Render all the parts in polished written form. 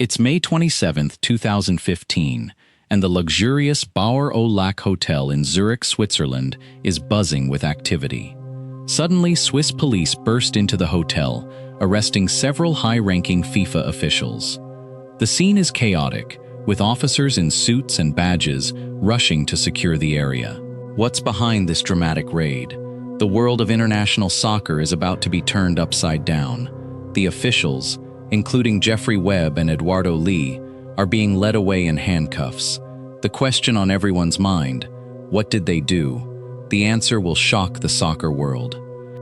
It's May 27, 2015, and the luxurious Bauer au Lac Hotel in Zurich, Switzerland is buzzing with activity. Suddenly, Swiss police burst into the hotel, arresting several high-ranking FIFA officials. The scene is chaotic, with officers in suits and badges rushing to secure the area. What's behind this dramatic raid? The world of international soccer is about to be turned upside down. The officials, including Jeffrey Webb and Eduardo Lee, are being led away in handcuffs. The question on everyone's mind: what did they do? The answer will shock the soccer world.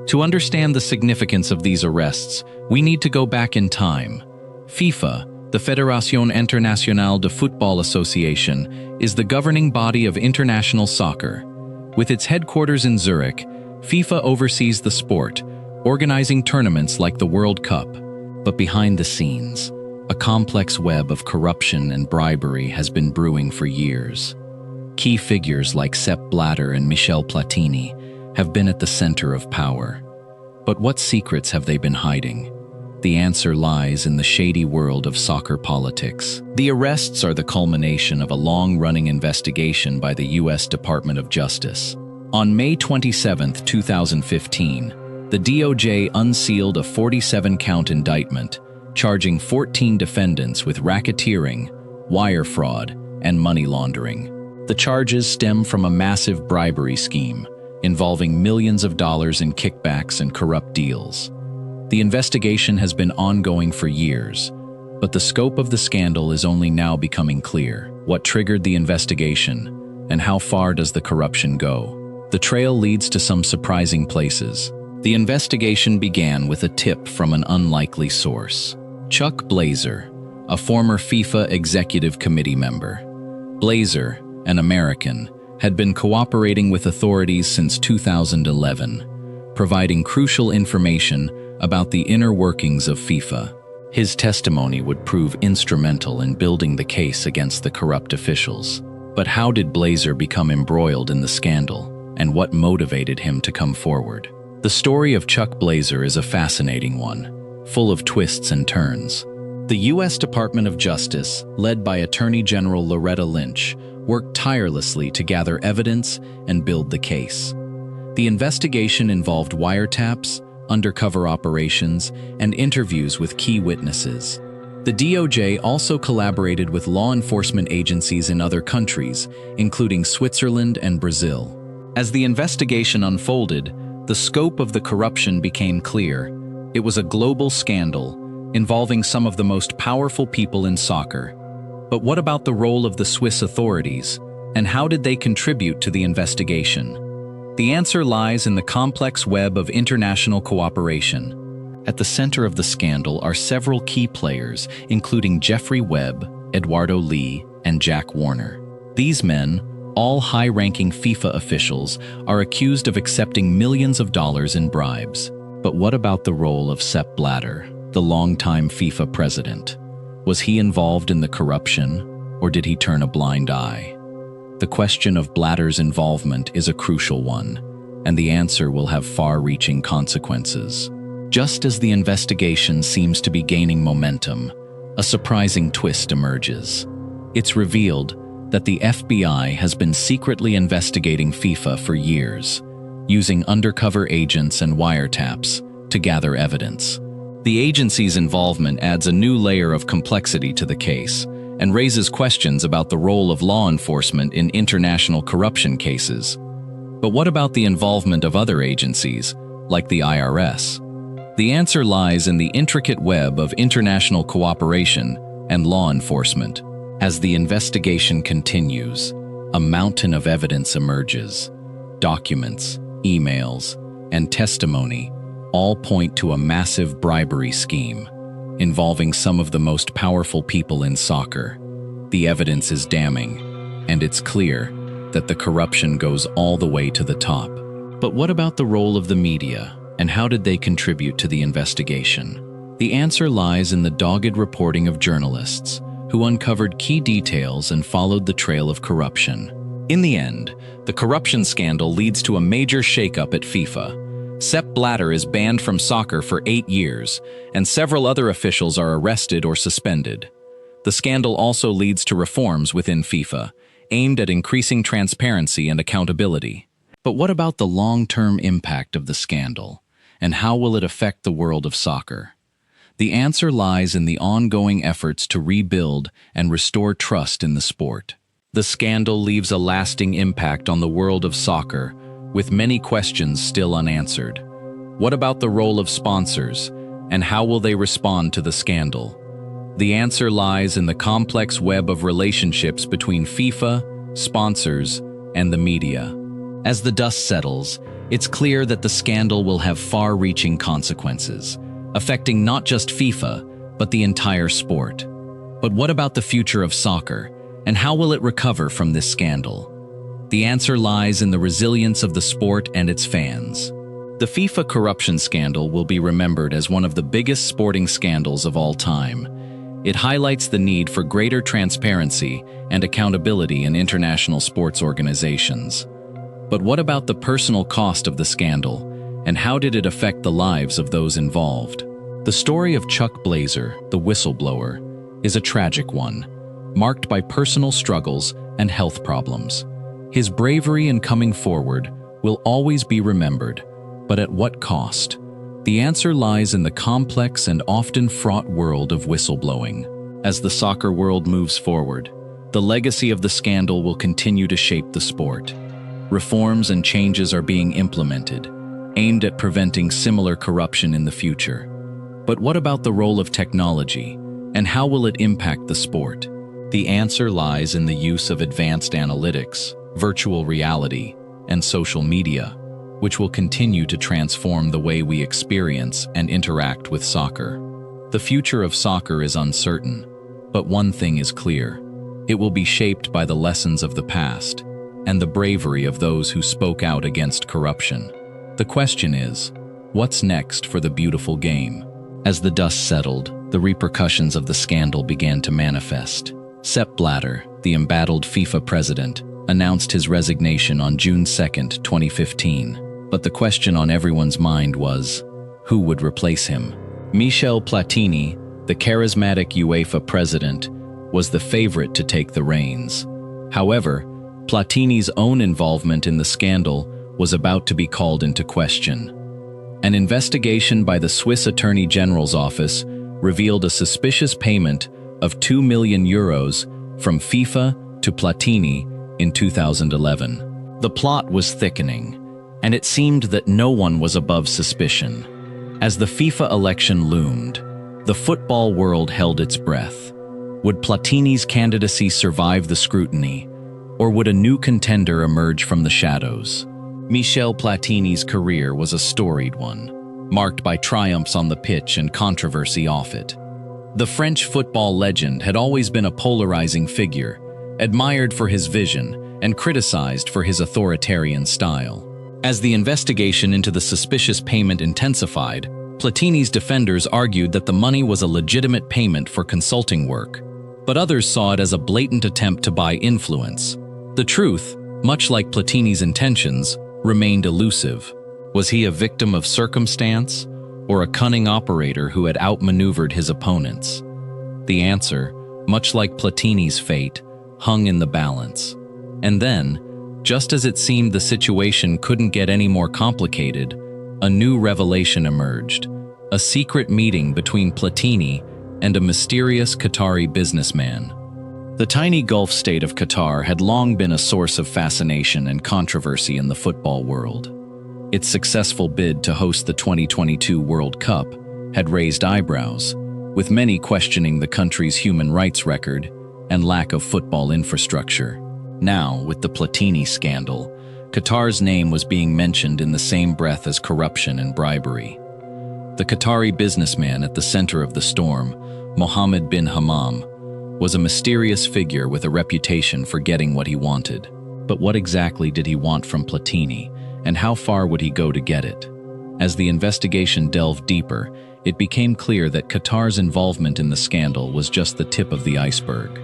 To understand the significance of these arrests, we need to go back in time. FIFA, the Fédération Internationale de Football Association, is the governing body of international soccer. With its headquarters in Zurich, FIFA oversees the sport, organizing tournaments like the World Cup. But behind the scenes, a complex web of corruption and bribery has been brewing for years. Key figures like Sepp Blatter and Michel Platini have been at the center of power. But what secrets have they been hiding? The answer lies in the shady world of soccer politics. The arrests are the culmination of a long-running investigation by the U.S. Department of Justice. On May 27, 2015, the DOJ unsealed a 47-count indictment, charging 14 defendants with racketeering, wire fraud, and money laundering. The charges stem from a massive bribery scheme, involving millions of dollars in kickbacks and corrupt deals. The investigation has been ongoing for years, but the scope of the scandal is only now becoming clear. What triggered the investigation, and how far does the corruption go? The trail leads to some surprising places. The investigation began with a tip from an unlikely source. Chuck Blazer, a former FIFA Executive Committee member. Blazer, an American, had been cooperating with authorities since 2011, providing crucial information about the inner workings of FIFA. His testimony would prove instrumental in building the case against the corrupt officials. But how did Blazer become embroiled in the scandal, and what motivated him to come forward? The story of Chuck Blazer is a fascinating one, full of twists and turns. The U.S. Department of Justice, led by Attorney General Loretta Lynch, worked tirelessly to gather evidence and build the case. The investigation involved wiretaps, undercover operations, and interviews with key witnesses. The DOJ also collaborated with law enforcement agencies in other countries, including Switzerland and Brazil. As the investigation unfolded, the scope of the corruption became clear. It was a global scandal, involving some of the most powerful people in soccer. But what about the role of the Swiss authorities, and how did they contribute to the investigation? The answer lies in the complex web of international cooperation. At the center of the scandal are several key players, including Jeffrey Webb, Eduardo Lee, and Jack Warner. These men, all high-ranking FIFA officials, are accused of accepting millions of dollars in bribes. But what about the role of Sepp Blatter, the longtime FIFA president? Was he involved in the corruption, or did he turn a blind eye? The question of Blatter's involvement is a crucial one, and the answer will have far-reaching consequences. Just as the investigation seems to be gaining momentum, a surprising twist emerges. It's revealed that the FBI has been secretly investigating FIFA for years, using undercover agents and wiretaps to gather evidence. The agency's involvement adds a new layer of complexity to the case and raises questions about the role of law enforcement in international corruption cases. But what about the involvement of other agencies, like the IRS? The answer lies in the intricate web of international cooperation and law enforcement. As the investigation continues, a mountain of evidence emerges. Documents, emails, and testimony all point to a massive bribery scheme involving some of the most powerful people in soccer. The evidence is damning, and it's clear that the corruption goes all the way to the top. But what about the role of the media, and how did they contribute to the investigation? The answer lies in the dogged reporting of journalists, who uncovered key details and followed the trail of corruption. In the end, the corruption scandal leads to a major shakeup at FIFA. Sepp Blatter is banned from soccer for 8 years, and several other officials are arrested or suspended. The scandal also leads to reforms within FIFA, aimed at increasing transparency and accountability. But what about the long-term impact of the scandal, and how will it affect the world of soccer? The answer lies in the ongoing efforts to rebuild and restore trust in the sport. The scandal leaves a lasting impact on the world of soccer, with many questions still unanswered. What about the role of sponsors, and how will they respond to the scandal? The answer lies in the complex web of relationships between FIFA, sponsors, and the media. As the dust settles, it's clear that the scandal will have far-reaching consequences, affecting not just FIFA, but the entire sport. But what about the future of soccer, and how will it recover from this scandal? The answer lies in the resilience of the sport and its fans. The FIFA corruption scandal will be remembered as one of the biggest sporting scandals of all time. It highlights the need for greater transparency and accountability in international sports organizations. But what about the personal cost of the scandal, and how did it affect the lives of those involved? The story of Chuck Blazer, the whistleblower, is a tragic one, marked by personal struggles and health problems. His bravery in coming forward will always be remembered, but at what cost? The answer lies in the complex and often fraught world of whistleblowing. As the soccer world moves forward, the legacy of the scandal will continue to shape the sport. Reforms and changes are being implemented, aimed at preventing similar corruption in the future. But what about the role of technology, and how will it impact the sport? The answer lies in the use of advanced analytics, virtual reality, and social media, which will continue to transform the way we experience and interact with soccer. The future of soccer is uncertain, but one thing is clear: it will be shaped by the lessons of the past and the bravery of those who spoke out against corruption. The question is, what's next for the beautiful game? As the dust settled, the repercussions of the scandal began to manifest. Sepp Blatter, the embattled FIFA president, announced his resignation on June 2, 2015. But the question on everyone's mind was, who would replace him? Michel Platini, the charismatic UEFA president, was the favorite to take the reins. However, Platini's own involvement in the scandal was about to be called into question. An investigation by the Swiss Attorney General's office revealed a suspicious payment of €2 million from FIFA to Platini in 2011. The plot was thickening, and it seemed that no one was above suspicion. As the FIFA election loomed, the football world held its breath. Would Platini's candidacy survive the scrutiny, or would a new contender emerge from the shadows? Michel Platini's career was a storied one, marked by triumphs on the pitch and controversy off it. The French football legend had always been a polarizing figure, admired for his vision and criticized for his authoritarian style. As the investigation into the suspicious payment intensified, Platini's defenders argued that the money was a legitimate payment for consulting work, but others saw it as a blatant attempt to buy influence. The truth, much like Platini's intentions, remained elusive. Was he a victim of circumstance, or a cunning operator who had outmaneuvered his opponents? The answer, much like Platini's fate, hung in the balance. And then, just as it seemed the situation couldn't get any more complicated, a new revelation emerged: a secret meeting between Platini and a mysterious Qatari businessman. The tiny Gulf state of Qatar had long been a source of fascination and controversy in the football world. Its successful bid to host the 2022 World Cup had raised eyebrows, with many questioning the country's human rights record and lack of football infrastructure. Now, with the Platini scandal, Qatar's name was being mentioned in the same breath as corruption and bribery. The Qatari businessman at the center of the storm, Mohammed bin Hammam, was a mysterious figure with a reputation for getting what he wanted. But what exactly did he want from Platini, and how far would he go to get it? As the investigation delved deeper, it became clear that Qatar's involvement in the scandal was just the tip of the iceberg.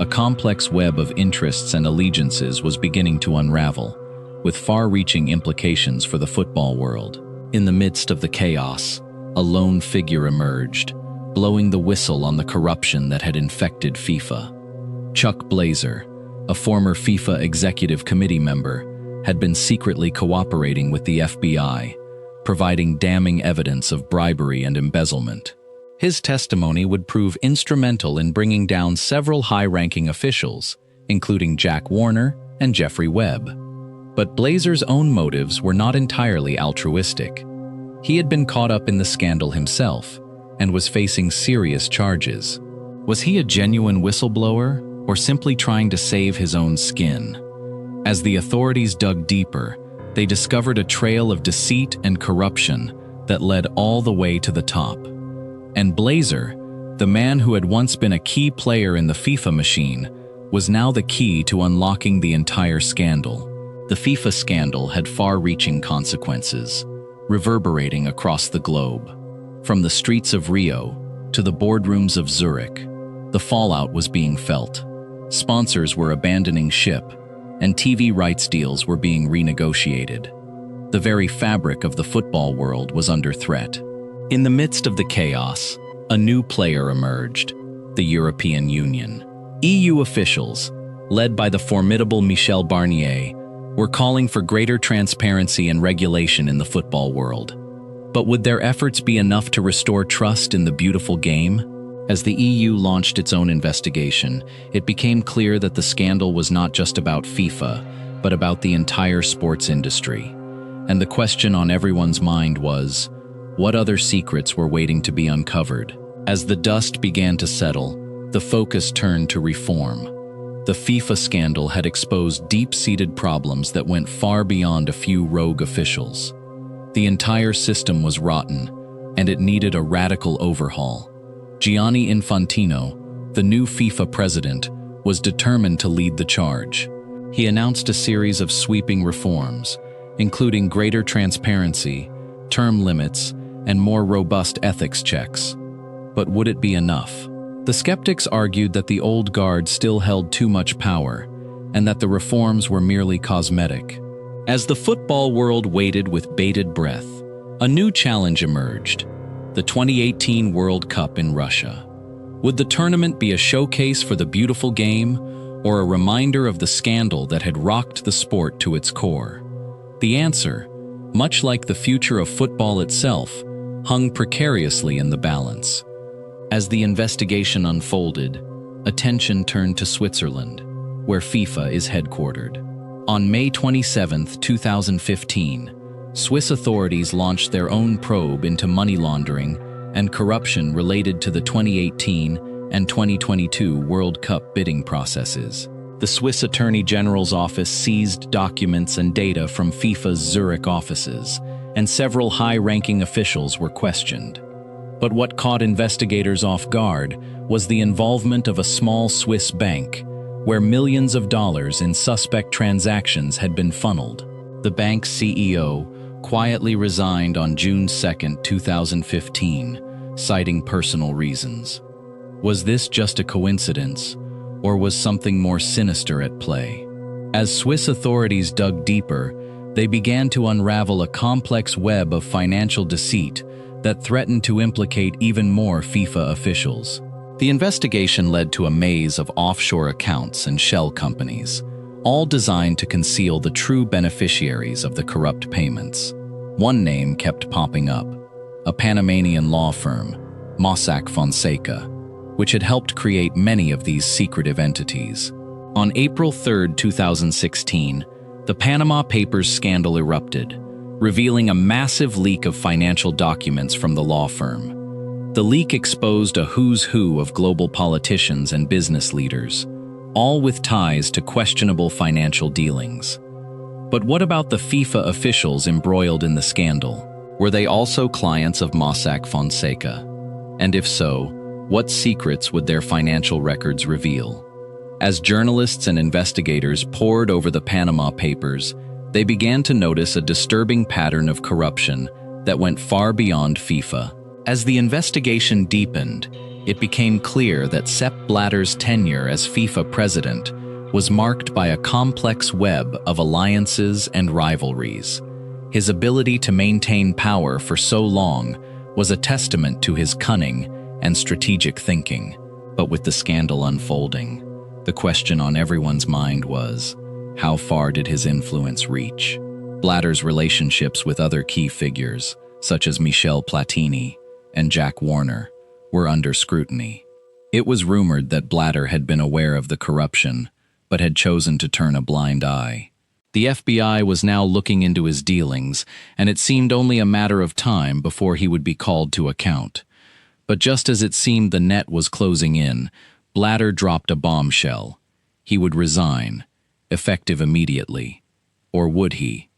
A complex web of interests and allegiances was beginning to unravel, with far-reaching implications for the football world. In the midst of the chaos, a lone figure emerged: blowing the whistle on the corruption that had infected FIFA. Chuck Blazer, a former FIFA Executive Committee member, had been secretly cooperating with the FBI, providing damning evidence of bribery and embezzlement. His testimony would prove instrumental in bringing down several high-ranking officials, including Jack Warner and Jeffrey Webb. But Blazer's own motives were not entirely altruistic. He had been caught up in the scandal himself and was facing serious charges. Was he a genuine whistleblower or simply trying to save his own skin? As the authorities dug deeper, they discovered a trail of deceit and corruption that led all the way to the top. And Blazer, the man who had once been a key player in the FIFA machine, was now the key to unlocking the entire scandal. The FIFA scandal had far-reaching consequences, reverberating across the globe. From the streets of Rio to the boardrooms of Zurich, the fallout was being felt. Sponsors were abandoning ship, and TV rights deals were being renegotiated. The very fabric of the football world was under threat. In the midst of the chaos, a new player emerged, the European Union. EU officials, led by the formidable Michel Barnier, were calling for greater transparency and regulation in the football world. But would their efforts be enough to restore trust in the beautiful game? As the EU launched its own investigation, it became clear that the scandal was not just about FIFA, but about the entire sports industry. And the question on everyone's mind was, what other secrets were waiting to be uncovered? As the dust began to settle, the focus turned to reform. The FIFA scandal had exposed deep-seated problems that went far beyond a few rogue officials. The entire system was rotten, and it needed a radical overhaul. Gianni Infantino, the new FIFA president, was determined to lead the charge. He announced a series of sweeping reforms, including greater transparency, term limits, and more robust ethics checks. But would it be enough? The skeptics argued that the old guard still held too much power, and that the reforms were merely cosmetic. As the football world waited with bated breath, a new challenge emerged: the 2018 World Cup in Russia. Would the tournament be a showcase for the beautiful game, or a reminder of the scandal that had rocked the sport to its core? The answer, much like the future of football itself, hung precariously in the balance. As the investigation unfolded, attention turned to Switzerland, where FIFA is headquartered. On May 27, 2015, Swiss authorities launched their own probe into money laundering and corruption related to the 2018 and 2022 World Cup bidding processes. The Swiss Attorney General's office seized documents and data from FIFA's Zurich offices, and several high-ranking officials were questioned. But what caught investigators off guard was the involvement of a small Swiss bank, where millions of dollars in suspect transactions had been funneled. The bank's CEO quietly resigned on June 2, 2015, citing personal reasons. Was this just a coincidence, or was something more sinister at play? As Swiss authorities dug deeper, they began to unravel a complex web of financial deceit that threatened to implicate even more FIFA officials. The investigation led to a maze of offshore accounts and shell companies, all designed to conceal the true beneficiaries of the corrupt payments. One name kept popping up: a Panamanian law firm, Mossack Fonseca, which had helped create many of these secretive entities. On April 3, 2016, the Panama Papers scandal erupted, revealing a massive leak of financial documents from the law firm. The leak exposed a who's who of global politicians and business leaders, all with ties to questionable financial dealings. But what about the FIFA officials embroiled in the scandal? Were they also clients of Mossack Fonseca? And if so, what secrets would their financial records reveal? As journalists and investigators pored over the Panama Papers, they began to notice a disturbing pattern of corruption that went far beyond FIFA. As the investigation deepened, it became clear that Sepp Blatter's tenure as FIFA president was marked by a complex web of alliances and rivalries. His ability to maintain power for so long was a testament to his cunning and strategic thinking. But with the scandal unfolding, the question on everyone's mind was, how far did his influence reach? Blatter's relationships with other key figures, such as Michel Platini and Jack Warner, were under scrutiny. It was rumored that Blatter had been aware of the corruption, but had chosen to turn a blind eye. The FBI was now looking into his dealings, and it seemed only a matter of time before he would be called to account. But just as it seemed the net was closing in, Blatter dropped a bombshell. He would resign, effective immediately. Or would he?